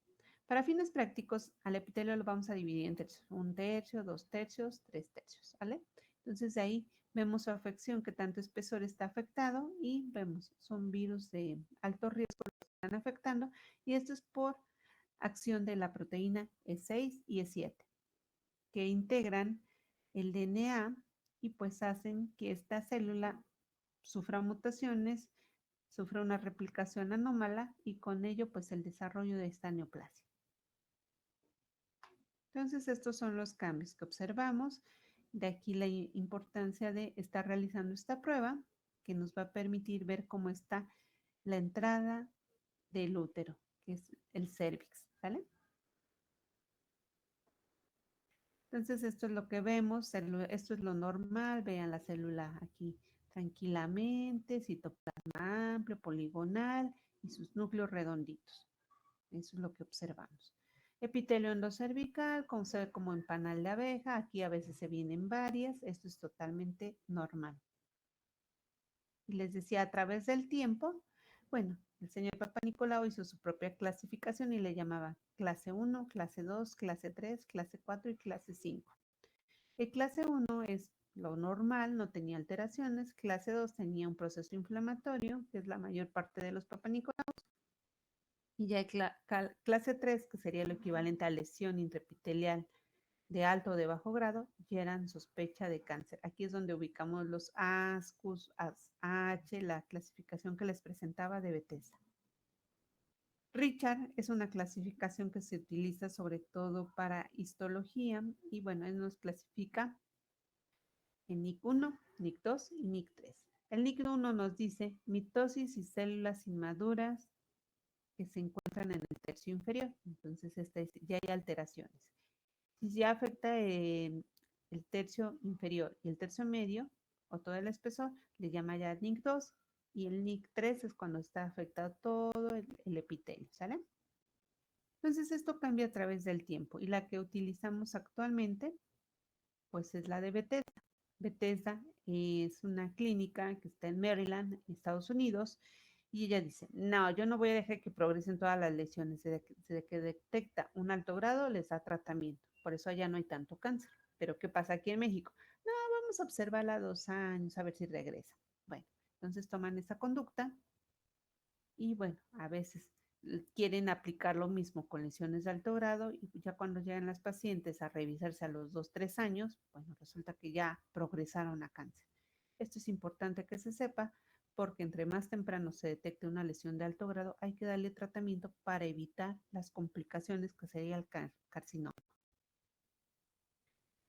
Para fines prácticos, al epitelio lo vamos a dividir en tercios, 1/3, 2/3, 3/3, ¿vale? Entonces de ahí vemos su afección, que tanto espesor está afectado y vemos, son virus de alto riesgo que están afectando y esto es por acción de la proteína E6 y E7, que integran el DNA y pues hacen que esta célula sufra mutaciones, sufra una replicación anómala y con ello pues el desarrollo de esta neoplasia. Entonces, estos son los cambios que observamos. De aquí la importancia de estar realizando esta prueba que nos va a permitir ver cómo está la entrada del útero, que es el cérvix, ¿vale? Entonces, esto es lo que vemos, esto es lo normal, vean la célula aquí tranquilamente, citoplasma amplio, poligonal y sus núcleos redonditos. Eso es lo que observamos. Epitelio endocervical, como en panal de abeja, aquí a veces se vienen varias, esto es totalmente normal. Y les decía, a través del tiempo, bueno, el señor Papanicolau hizo su propia clasificación y le llamaba clase 1, clase 2, clase 3, clase 4 y clase 5. El clase 1 es lo normal, no tenía alteraciones, clase 2 tenía un proceso inflamatorio, que es la mayor parte de los Papanicolau. Y ya clase 3, que sería lo equivalente a lesión intraepitelial de alto o de bajo grado, ya eran sospecha de cáncer. Aquí es donde ubicamos los ASCUS, AH, la clasificación que les presentaba de Bethesda. Richard es una clasificación que se utiliza sobre todo para histología y bueno, él nos clasifica en NIC1, NIC2 y NIC3. El NIC1 nos dice mitosis y células inmaduras que se encuentran en el tercio inferior. Entonces, ya hay alteraciones. Si ya afecta el tercio inferior y el tercio medio, o todo el espesor, le llama ya NIC2, y el NIC3 es cuando está afectado todo el epitelio, ¿sale? Entonces, esto cambia a través del tiempo, y la que utilizamos actualmente, pues es la de Bethesda. Bethesda es una clínica que está en Maryland, Estados Unidos, y ella dice, no, yo no voy a dejar que progresen todas las lesiones. Desde que detecta un alto grado, les da tratamiento. Por eso allá no hay tanto cáncer. Pero ¿qué pasa aquí en México? No, vamos a observarla 2 años, a ver si regresa. Bueno, entonces toman esa conducta y bueno, a veces quieren aplicar lo mismo con lesiones de alto grado y ya cuando llegan las pacientes a revisarse a los 2, 3 años, bueno, resulta que ya progresaron a cáncer. Esto es importante que se sepa porque entre más temprano se detecte una lesión de alto grado, hay que darle tratamiento para evitar las complicaciones que sería el carcinoma.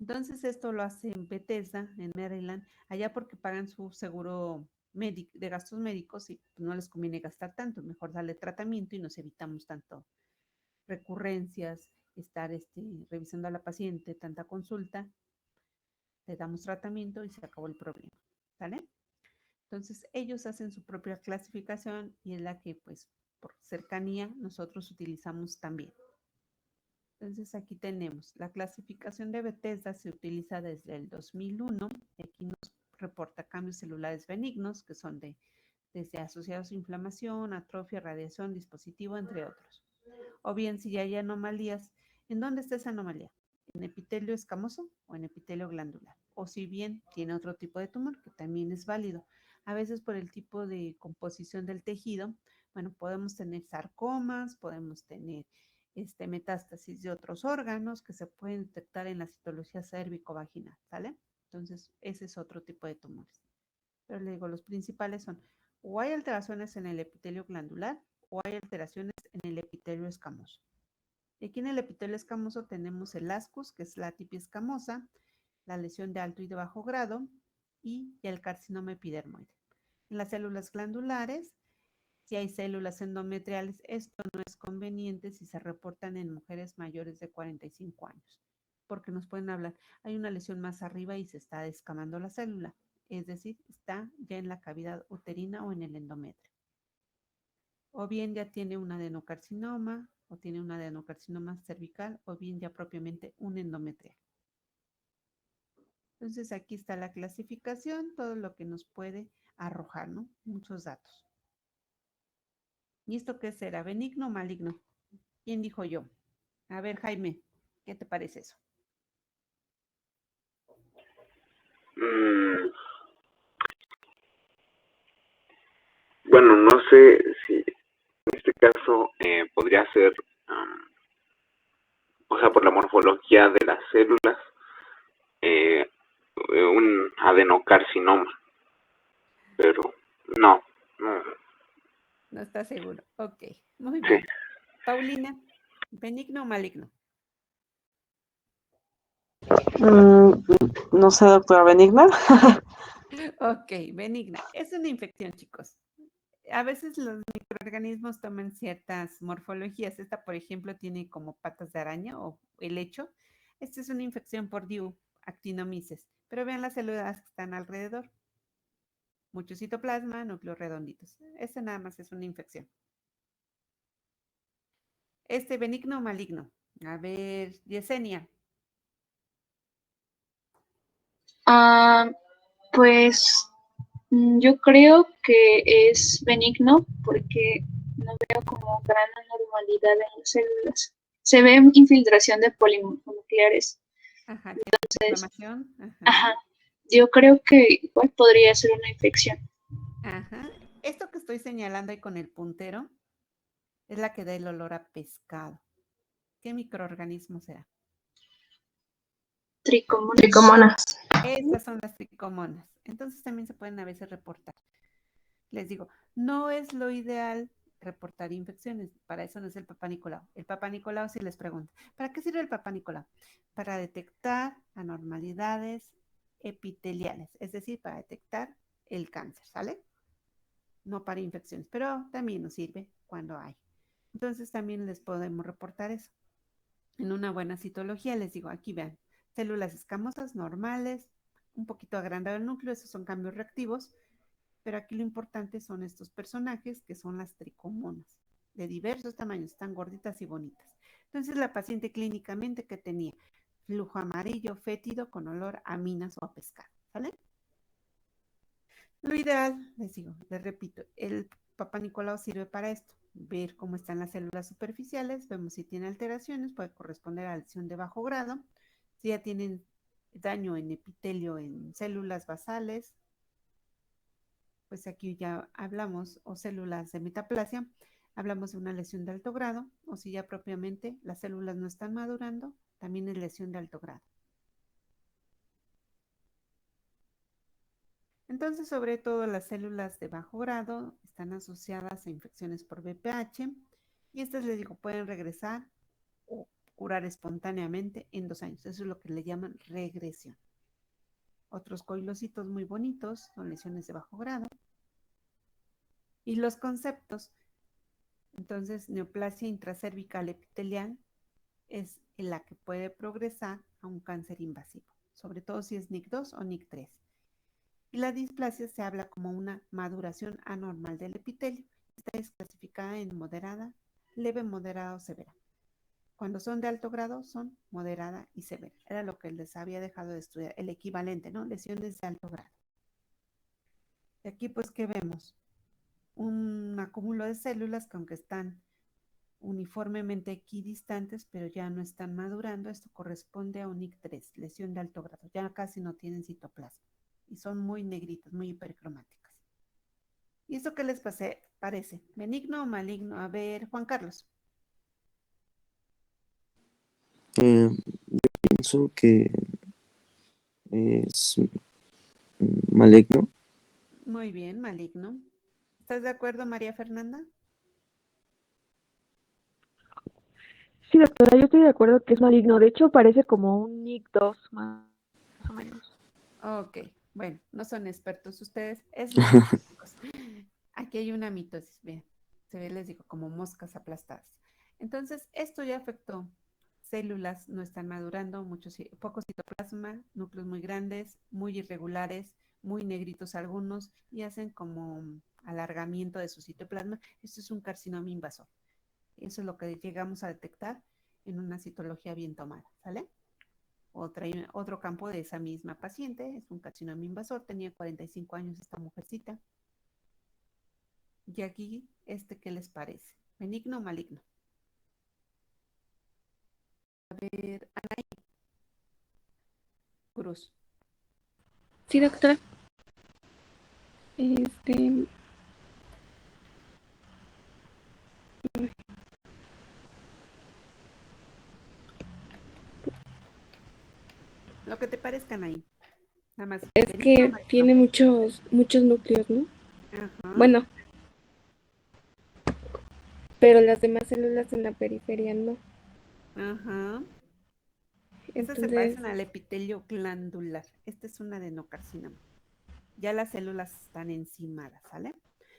Entonces esto lo hace en Bethesda, en Maryland, allá porque pagan su seguro de gastos médicos y pues, no les conviene gastar tanto, mejor darle tratamiento y nos evitamos tanto recurrencias, estar revisando a la paciente, tanta consulta, le damos tratamiento y se acabó el problema, ¿sale? Entonces ellos hacen su propia clasificación y es la que pues por cercanía nosotros utilizamos también. Entonces aquí tenemos la clasificación de Bethesda, se utiliza desde el 2001. Aquí nos reporta cambios celulares benignos que son desde asociados a inflamación, atrofia, radiación, dispositivo, entre otros. O bien si ya hay anomalías, ¿en dónde está esa anomalía? ¿En epitelio escamoso o en epitelio glandular? O si bien tiene otro tipo de tumor, que también es válido. A veces por el tipo de composición del tejido, bueno, podemos tener sarcomas, podemos tener metástasis de otros órganos que se pueden detectar en la citología cérvico-vaginal, ¿sale? Entonces, ese es otro tipo de tumores. Pero le digo, los principales son o hay alteraciones en el epitelio glandular o hay alteraciones en el epitelio escamoso. Y aquí en el epitelio escamoso tenemos el ascus, que es la atipia escamosa, la lesión de alto y de bajo grado y el carcinoma epidermoide. En las células glandulares, si hay células endometriales, esto no es conveniente si se reportan en mujeres mayores de 45 años, porque nos pueden hablar, hay una lesión más arriba y se está descamando la célula, es decir, está ya en la cavidad uterina o en el endometrio. O bien ya tiene un adenocarcinoma, o tiene un adenocarcinoma cervical, o bien ya propiamente un endometrial. Entonces aquí está la clasificación, todo lo que nos puede arrojar, ¿no? Muchos datos. ¿Y esto qué será? ¿Benigno o maligno? ¿Quién dijo yo? A ver, Jaime, ¿qué te parece eso? Bueno, no sé si en este caso podría ser, o sea, por la morfología de las células, un adenocarcinoma, pero no. No está seguro. Ok, muy Sí. bien. Paulina, ¿benigno o maligno? No sé, doctora Benigna. Ok, benigna. Es una infección, chicos. A veces los microorganismos toman ciertas morfologías. Esta, por ejemplo, tiene como patas de araña o helecho. Esta es una infección por DIU, actinomyces. Pero vean las células que están alrededor. Mucho citoplasma, núcleos redonditos. Esta nada más es una infección. Benigno o maligno. A ver, Yesenia. Pues yo creo que es benigno porque no veo como gran anormalidad en las células. Se ve infiltración de polinucleares. Ajá, Entonces, inflamación. ajá, yo creo que igual podría ser una infección. Ajá. Esto que estoy señalando ahí con el puntero es la que da el olor a pescado. ¿Qué microorganismo será? Tricomonas. Estas son las tricomonas. Entonces también se pueden a veces reportar. Les digo, no es lo ideal reportar infecciones. Para eso no es el Papá Nicolau. El Papá Nicolau sí les pregunta, ¿para qué sirve el Papá Nicolau? Para detectar anormalidades epiteliales, es decir, para detectar el cáncer, ¿sale? No para infecciones, pero también nos sirve cuando hay. Entonces también les podemos reportar eso. En una buena citología les digo, aquí vean, células escamosas normales, un poquito agrandado el núcleo, esos son cambios reactivos, pero aquí lo importante son estos personajes que son las tricomonas, de diversos tamaños, están gorditas y bonitas. Entonces la paciente clínicamente que tenía flujo amarillo fétido con olor a minas o a pescado, ¿sale? Lo ideal, les digo, les repito, el Papá Nicolau sirve para esto, ver cómo están las células superficiales, vemos si tiene alteraciones, puede corresponder a lesión de bajo grado, si ya tienen daño en epitelio en células basales, pues aquí ya hablamos, o células de metaplasia, hablamos de una lesión de alto grado, o si ya propiamente las células no están madurando, también es lesión de alto grado. Entonces, sobre todo las células de bajo grado están asociadas a infecciones por VPH y estas, les digo, pueden regresar o curar espontáneamente en 2 años. Eso es lo que le llaman regresión. Otros coilocitos muy bonitos son lesiones de bajo grado. Y los conceptos. Entonces, neoplasia intracervical epitelial es la que puede progresar a un cáncer invasivo, sobre todo si es NIC2 o NIC3. Y la displasia se habla como una maduración anormal del epitelio. Esta es clasificada en moderada, leve, moderada o severa. Cuando son de alto grado, son moderada y severa. Era lo que les había dejado de estudiar, el equivalente, ¿no? Lesiones de alto grado. Y aquí, pues, ¿qué vemos? Un acúmulo de células que aunque están uniformemente equidistantes, pero ya no están madurando. Esto corresponde a un NIC3, lesión de alto grado. Ya casi no tienen citoplasma y son muy negritas, muy hipercromáticas. ¿Y esto qué les parece? ¿Benigno o maligno? A ver, Juan Carlos. Yo pienso que es maligno. Muy bien, maligno. ¿Estás de acuerdo, María Fernanda? Sí, doctora, yo estoy de acuerdo que es maligno. De hecho, parece como un NIC2 más o menos. Ok, bueno, no son expertos ustedes, es maligno, chicos. Aquí hay una mitosis, bien, se ve, les digo, como moscas aplastadas. Entonces, esto ya afectó. Células no están madurando, poco citoplasma, núcleos muy grandes, muy irregulares, muy negritos algunos, y hacen como alargamiento de su citoplasma. Esto es un carcinoma invasor. Eso es lo que llegamos a detectar en una citología bien tomada, ¿sale? Otro campo de esa misma paciente, es un carcinoma invasor, tenía 45 años esta mujercita. Y aquí, ¿qué les parece? ¿Benigno o maligno? A ver, Anaí Cruz. Sí, doctora. Este, Lo que te parezca, Anaí. Nada más. es ¿Benigno o que maligno? tiene muchos núcleos, ¿no? Ajá. Bueno, pero las demás células en la periferia no. Ajá. Esas se Entonces, parecen al epitelio glandular. Este es un adenocarcinoma. Ya las células están encimadas, ¿sale?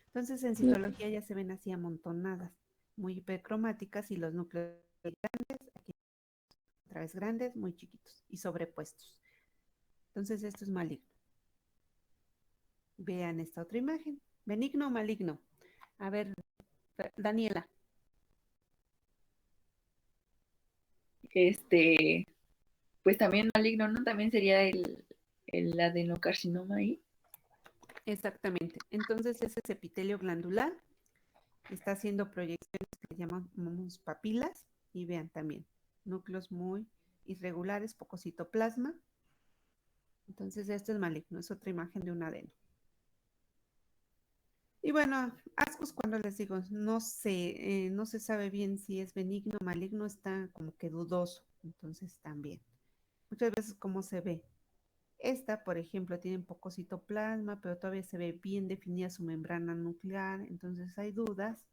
Entonces, en citología ya se ven así amontonadas, muy hipercromáticas y los núcleos grandes, aquí otra vez grandes, muy chiquitos y sobrepuestos. Entonces, esto es maligno. Vean esta otra imagen. ¿Benigno o maligno? A ver, Daniela. Pues también maligno, ¿no? También sería el adenocarcinoma ahí. Exactamente. Entonces, ese es epitelio glandular. Está haciendo proyecciones que llamamos papilas. Y vean también, núcleos muy irregulares, poco citoplasma. Entonces, esto es maligno. Es otra imagen de un adeno. Y bueno, ascos, cuando les digo, no se sabe bien si es benigno o maligno, está como que dudoso. Entonces, también. Muchas veces, ¿cómo se ve? Esta, por ejemplo, tiene poco citoplasma, pero todavía se ve bien definida su membrana nuclear, entonces hay dudas.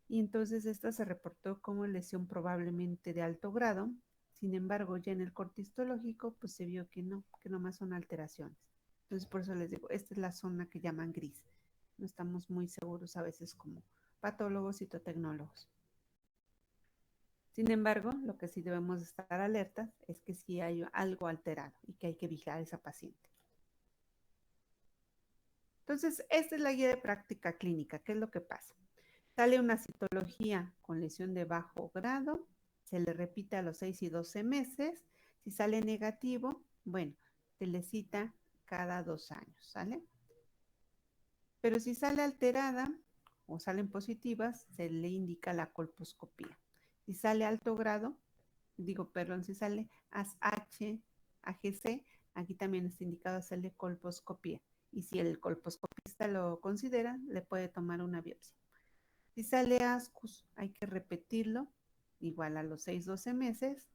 Y entonces esta se reportó como lesión probablemente de alto grado. Sin embargo, ya en el corte histológico, pues se vio que nomás son alteraciones. Entonces, por eso les digo, esta es la zona que llaman gris. No estamos muy seguros a veces como patólogos y citotecnólogos. Sin embargo, lo que sí debemos estar alertas es que sí hay algo alterado y que hay que vigilar a esa paciente. Entonces, esta es la guía de práctica clínica. ¿Qué es lo que pasa? Sale una citología con lesión de bajo grado, se le repite a los 6 y 12 meses. Si sale negativo, bueno, se le cita cada 2 años, ¿sale? Pero si sale alterada o salen positivas, se le indica la colposcopía. Si sale alto grado, si sale ASH, AGC, aquí también está indicado hacerle colposcopía. Y si el colposcopista lo considera, le puede tomar una biopsia. Si sale ascus, hay que repetirlo, igual a los 6-12 meses.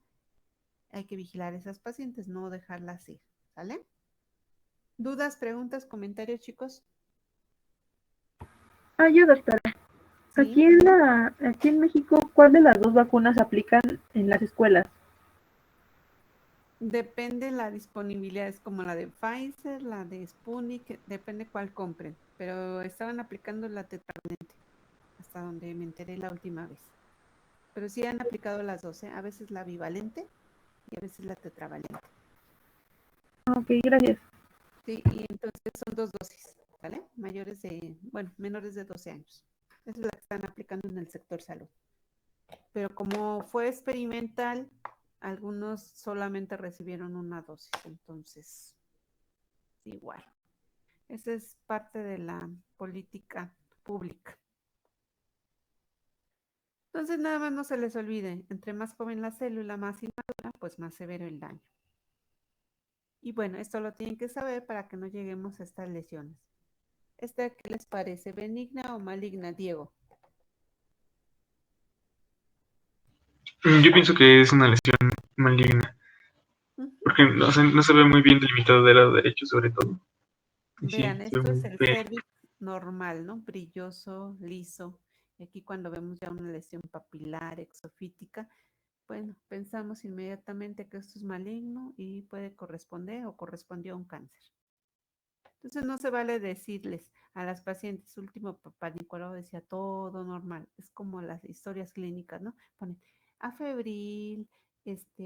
Hay que vigilar a esas pacientes, no dejarlas ir, ¿sale? ¿Dudas, preguntas, comentarios, chicos? Yo, doctora. Aquí en México, ¿cuál de las dos vacunas aplican en las escuelas? Depende la disponibilidad, es como la de Pfizer, la de Sputnik, depende cuál compren, pero estaban aplicando la tetravalente, hasta donde me enteré la última vez. Pero sí han aplicado las dos, a veces la bivalente y a veces la tetravalente. Ok, gracias. Sí, y entonces son 2 dosis, ¿vale? Menores de 12 años. Esa es la que están aplicando en el sector salud. Pero como fue experimental, algunos solamente recibieron una dosis, entonces, igual. Esa es parte de la política pública. Entonces, nada más no se les olvide, entre más joven la célula, más inmadura, pues más severo el daño. Y bueno, esto lo tienen que saber para que no lleguemos a estas lesiones. ¿Esta qué les parece? ¿Benigna o maligna, Diego? Yo pienso que es una lesión maligna, porque no se ve muy bien delimitado del lado derecho, sobre todo. Y sí, Vean, se ve esto es muy el feo. cérvix normal, ¿no? Brilloso, liso. Y aquí cuando vemos ya una lesión papilar, exofítica, bueno, pensamos inmediatamente que esto es maligno y puede corresponder o correspondió a un cáncer. Entonces no se vale decirles a las pacientes, último papá Nicolau decía todo normal, es como las historias clínicas, ¿no? Ponen afebril,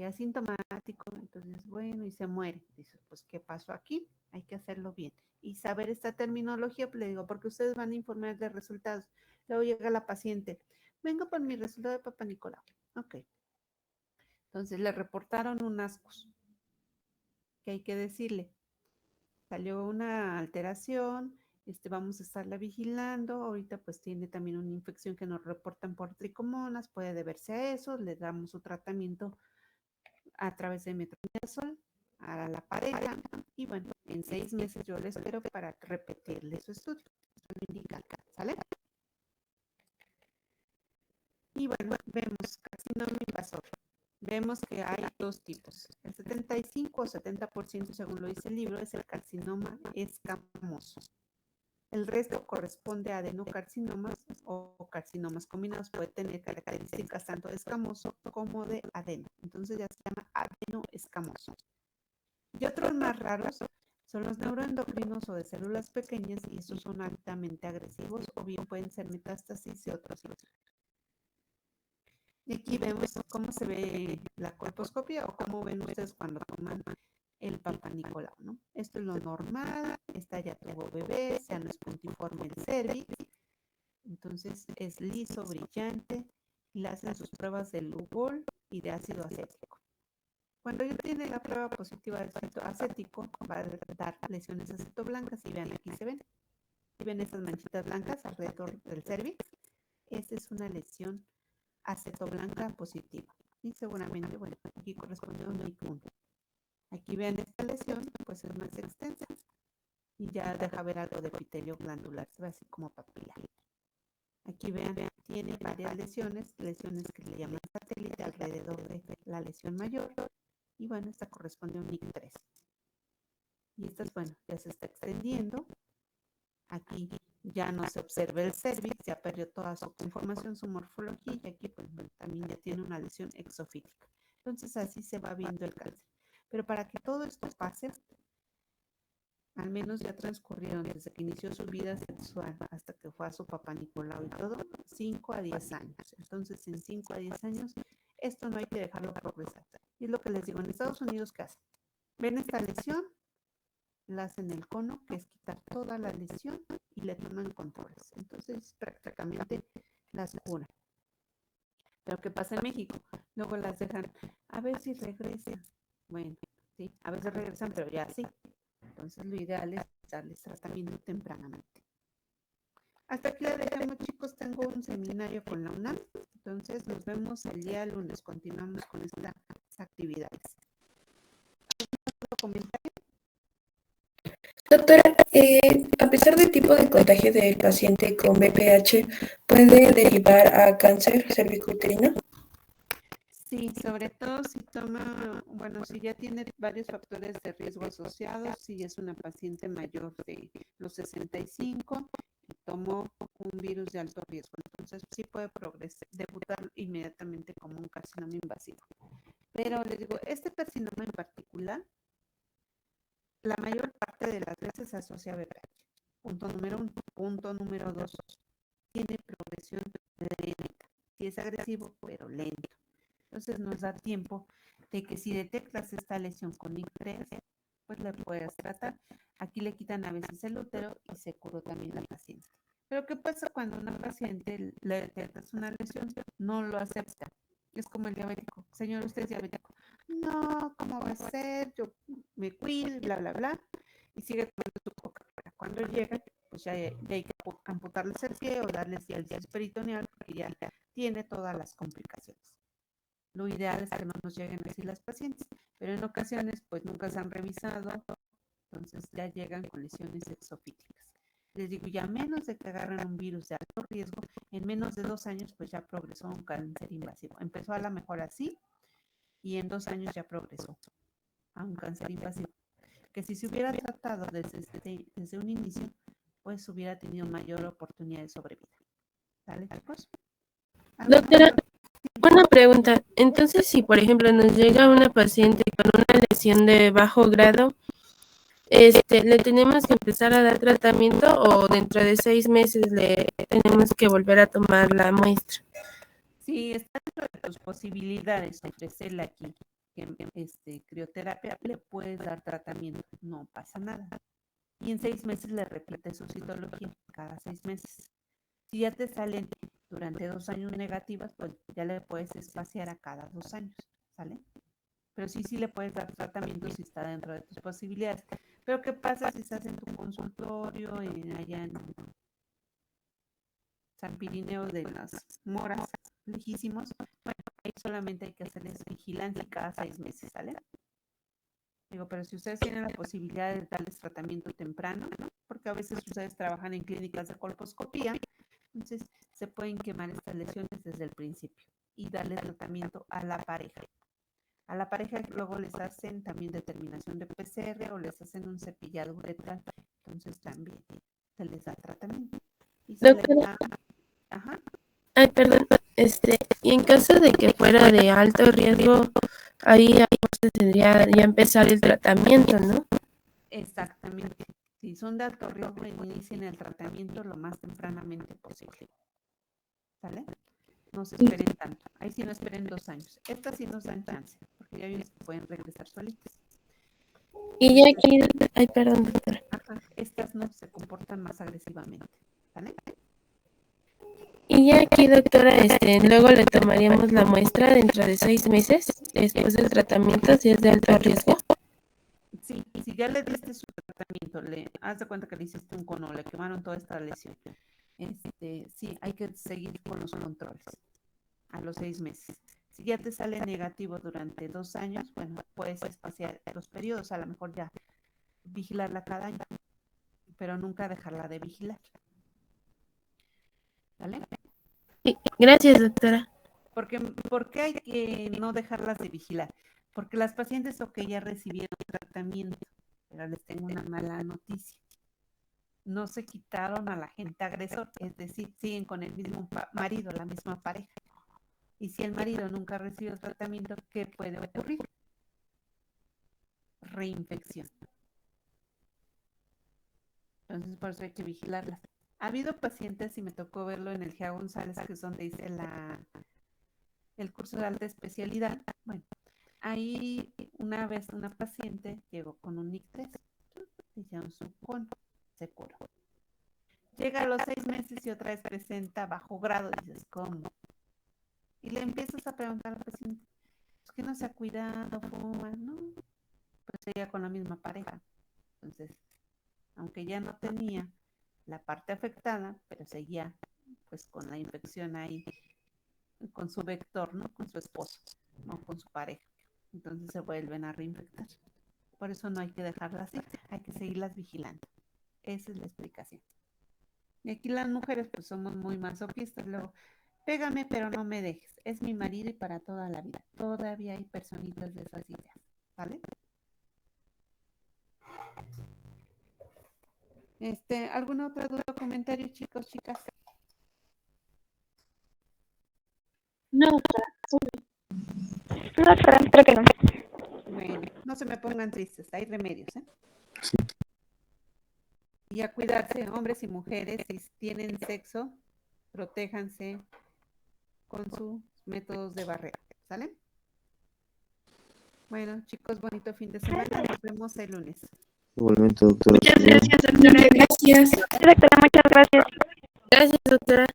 asintomático, entonces bueno, y se muere. Dices, pues, ¿qué pasó aquí? Hay que hacerlo bien. Y saber esta terminología, pues le digo, porque ustedes van a informar de resultados. Luego llega la paciente, vengo por mi resultado de papá Nicolau. Ok. Entonces le reportaron un ascus. ¿Qué hay que decirle? Salió una alteración, vamos a estarla vigilando. Ahorita pues tiene también una infección que nos reportan por tricomonas, puede deberse a eso, le damos su tratamiento a través de metronidazol a la pareja y bueno, en 6 meses yo le espero para repetirle su estudio. Esto lo indica acá, ¿sale? Y bueno, vemos carcinoma invasor. Vemos que hay 2 tipos. El 75 o 70%, según lo dice el libro, es el carcinoma escamoso. El resto corresponde a adenocarcinomas o carcinomas combinados. Puede tener características tanto de escamoso como de adeno. Entonces ya se llama adenoescamoso. Y otros más raros son los neuroendocrinos o de células pequeñas y estos son altamente agresivos o bien pueden ser metástasis de otros tipos. Y aquí vemos cómo se ve la colposcopia o cómo ven ustedes cuando toman el Papa Nicolau, ¿no? Esto es lo normal, esta ya tuvo bebé, ya no es puntiforme el cervix, entonces es liso, brillante, y le hacen sus pruebas de Lugol y de ácido acético. Cuando ya tiene la prueba positiva de ácido acético, va a dar lesiones acetoblancas y vean, aquí se ven. ¿Sí ven esas manchitas blancas alrededor del cervix? Esta es una lesión acetoblanca positiva. Y seguramente, bueno, aquí corresponde a un NIC1. Aquí vean esta lesión, pues es más extensa y ya deja ver algo de epitelio glandular, se ve así como papilar. Aquí vean, tiene varias lesiones que le llaman satélite alrededor de la lesión mayor y bueno, esta corresponde a un NIC3. Y esta, bueno, ya se está extendiendo. Aquí ya no se observa el cervix, ya perdió toda su conformación, su morfología y aquí pues, bueno, también ya tiene una lesión exofítica. Entonces así se va viendo el cáncer. Pero para que todo esto pase, al menos ya transcurrieron desde que inició su vida sexual hasta que fue a su papá Nicolau y todo, 5 a 10 años. Entonces en 5 a 10 años esto no hay que dejarlo progresar. Y es lo que les digo, en Estados Unidos, ¿qué hacen? Ven esta lesión, la hacen el cono, que es quitar toda la lesión y le toman controles. Entonces prácticamente las curan. Pero ¿qué pasa en México? Luego las dejan, a ver si regresan. Bueno, sí, a veces regresan, pero ya sí. Entonces lo ideal es darles tratamiento tempranamente. Hasta aquí la dejamos, chicos. Tengo un seminario con la UNAM. Entonces nos vemos el día lunes. Continuamos con estas actividades. ¿Otro comentario? Doctora, a pesar del tipo de contagio del paciente con BPH, ¿puede derivar a cáncer cervicouterino? Sí, sobre todo si toma, bueno, si ya tiene varios factores de riesgo asociados, si es una paciente mayor de los 65 y tomó un virus de alto riesgo, entonces sí puede progresar, debutar inmediatamente como un carcinoma invasivo. Pero les digo, este carcinoma en particular, la mayor parte de las veces se asocia a VPH. Punto número 1. Punto número 2. Tiene progresión lenta. Sí es agresivo, pero lento. Entonces nos da tiempo de que si detectas esta lesión con NIC3, pues le puedes tratar. Aquí le quitan a veces el útero y se curó también la paciente. Pero ¿qué pasa cuando a una paciente le detectas una lesión? No lo acepta. Es como el diabético. Señor, usted es diabético. No, ¿cómo va a ser? Yo me cuido, bla, bla, bla. Y sigue tomando su Coca-Cola. Cuando llega, pues ya hay que amputarles el pie o darles diálisis peritoneal porque ya tiene todas las complicaciones. Lo ideal es que no nos lleguen así las pacientes, pero en ocasiones pues nunca se han revisado, entonces ya llegan con lesiones exofíticas. Les digo, ya menos de que agarren un virus de alto riesgo, en menos de 2 años pues ya progresó un cáncer invasivo. Empezó a la mejor así y en 2 años ya progresó a un cáncer invasivo. Que si se hubiera tratado desde un inicio, pues hubiera tenido mayor oportunidad de sobrevida. ¿Sale, chicos? Doctora, una pregunta. Entonces, si por ejemplo nos llega una paciente con una lesión de bajo grado, ¿le tenemos que empezar a dar tratamiento o dentro de 6 meses le tenemos que volver a tomar la muestra? Sí, está dentro de tus posibilidades ofrecerle aquí crioterapia, le puedes dar tratamiento, no pasa nada. Y en 6 meses le repites su citología, cada 6 meses. Si ya te salen durante 2 años negativas, pues ya le puedes espaciar a cada 2 años, ¿sale? Pero sí le puedes dar tratamiento si está dentro de tus posibilidades. Pero ¿qué pasa si estás en tu consultorio, allá en San Pirineo de las Moras, lejísimos? Bueno, ahí solamente hay que hacerles vigilancia cada 6 meses, ¿sale? Digo, pero si ustedes tienen la posibilidad de darles tratamiento temprano, ¿no? Porque a veces ustedes trabajan en clínicas de colposcopía, entonces se pueden quemar estas lesiones desde el principio y darle tratamiento a la pareja. A la pareja luego les hacen también determinación de PCR o les hacen un cepillado uretral, entonces también se les da tratamiento. Y se les Doctora, da... Ajá. ay, perdón, y en caso de que fuera de alto riesgo, ahí se tendría ya empezar el tratamiento, ¿no? Exactamente. Si son de alto riesgo, inicien el tratamiento lo más tempranamente posible. ¿Sale? No se esperen tanto. Ahí sí no esperen 2 años. Estas sí nos dan chance, porque ya vimos que pueden regresar solitas. Y ya aquí, ay, perdón, doctora. Ajá, estas no se comportan más agresivamente. ¿Sale? Y ya aquí, doctora, luego le tomaríamos la muestra dentro de 6 meses, después del tratamiento, si es de alto riesgo. Sí, si ya le diste su tratamiento, haz de cuenta que le hiciste un cono, le quemaron toda esta lesión. Sí, hay que seguir con los controles a los 6 meses. Si ya te sale negativo durante 2 años, bueno, puedes espaciar los periodos, a lo mejor ya vigilarla cada año, pero nunca dejarla de vigilar. ¿Vale? Sí, gracias, doctora. ¿Por qué hay que no dejarlas de vigilar? Porque las pacientes, ya recibieron tratamiento, pero les tengo una mala noticia. No se quitaron al agente agresor, es decir, siguen con el mismo marido, la misma pareja. Y si el marido nunca recibe tratamiento, ¿qué puede ocurrir? Reinfección. Entonces, por eso hay que vigilarlas. Ha habido pacientes, y me tocó verlo en el GEA González, que es donde hice el curso de alta especialidad. Bueno, ahí una vez una paciente llegó con un NIC3, hicieron su cono, se curó. Llega a los 6 meses y otra vez presenta bajo grado, dices, ¿cómo? Y le empiezas a preguntar al paciente, ¿es que no se ha cuidado, fuma? No, pues seguía con la misma pareja. Entonces, aunque ya no tenía la parte afectada, pero seguía pues con la infección ahí, con su vector, ¿no? Con su esposo, no con su pareja. Entonces se vuelven a reinfectar. Por eso no hay que dejarlas así, hay que seguirlas vigilando. Esa es la explicación. Y aquí las mujeres pues somos muy masoquistas, luego Pégame, pero no me dejes. Es mi marido y para toda la vida. Todavía hay personitas de esas ideas, ¿vale? ¿Alguna otra duda o comentario, chicos, chicas? No, doctora. No, doctora, creo que no. Bueno, no se me pongan tristes, hay remedios, ¿eh? Sí. Y a cuidarse, hombres y mujeres, si tienen sexo, protéjanse con sus métodos de barrera, ¿sale? Bueno, chicos, bonito fin de semana, nos vemos el lunes. Igualmente, doctora. Muchas gracias, doctora. Gracias. Sí, doctora, muchas gracias. Gracias, doctora.